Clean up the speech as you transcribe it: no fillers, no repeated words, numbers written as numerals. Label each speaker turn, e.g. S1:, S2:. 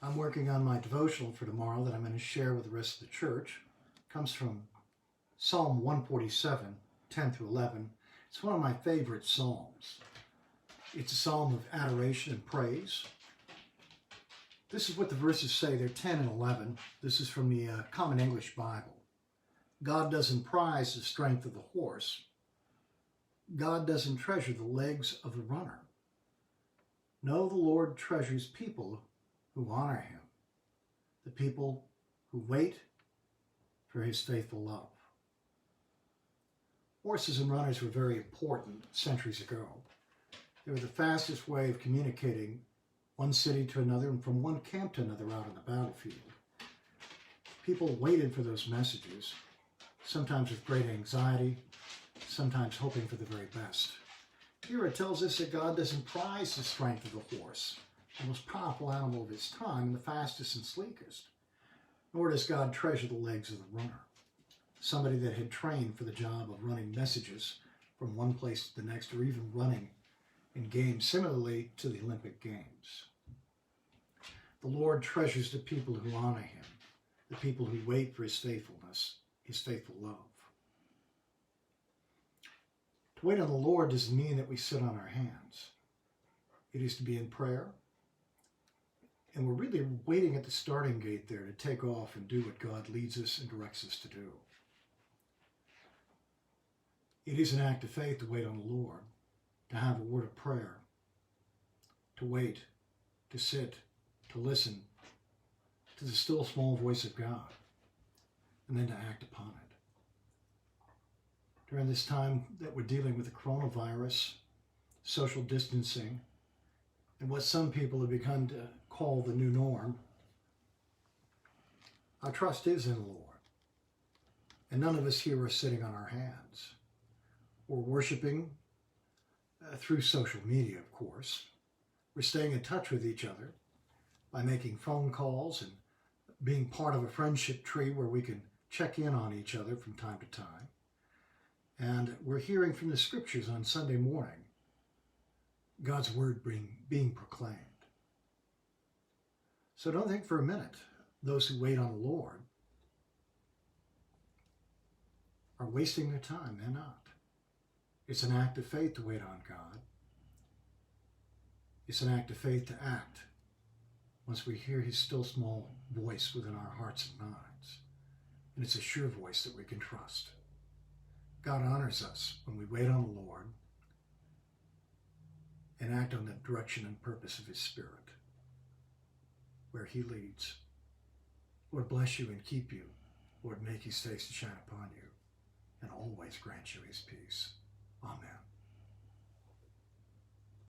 S1: I'm working on my devotional for tomorrow that I'm going to share with the rest of the church. It comes from Psalm 147, 10 through 11. It's one of my favorite psalms. It's a psalm of adoration and praise. This is what the verses say. They're 10 and 11. This is from the Common English Bible. God doesn't prize the strength of the horse. God doesn't treasure the legs of the runner. No, the Lord treasures people who honor him, the people who wait for his faithful love. Horses and runners were very important centuries ago. They were the fastest way of communicating one city to another and from one camp to another out on the battlefield. People waited for those messages, sometimes with great anxiety, sometimes hoping for the very best. Here it tells us that God doesn't prize the strength of the horse, the most powerful animal of his time and the fastest and sleekest. Nor does God treasure the legs of the runner, somebody that had trained for the job of running messages from one place to the next, or even running in games similarly to the Olympic Games. The Lord treasures the people who honor him, the people who wait for his faithfulness, his faithful love. To wait on the Lord doesn't mean that we sit on our hands. It is to be in prayer, and we're really waiting at the starting gate there to take off and do what God leads us and directs us to do. It is an act of faith to wait on the Lord, to have a word of prayer, to wait, to sit, to listen to the still small voice of God, and then to act upon it. During this time that we're dealing with the coronavirus, social distancing, and what some people have begun to call the new norm, our trust is in the Lord. And none of us here are sitting on our hands. We're worshiping through social media, of course. We're staying in touch with each other by making phone calls and being part of a friendship tree where we can check in on each other from time to time. And we're hearing from the scriptures on Sunday morning, God's word being proclaimed. So don't think for a minute those who wait on the Lord are wasting their time. They're not. It's an act of faith to wait on God. It's an act of faith to act once we hear his still small voice within our hearts and minds. And it's a sure voice that we can trust. God honors us when we wait on the Lord and act on the direction and purpose of his Spirit, where he leads. Lord, bless you and keep you. Lord, make his face to shine upon you and always grant you his peace.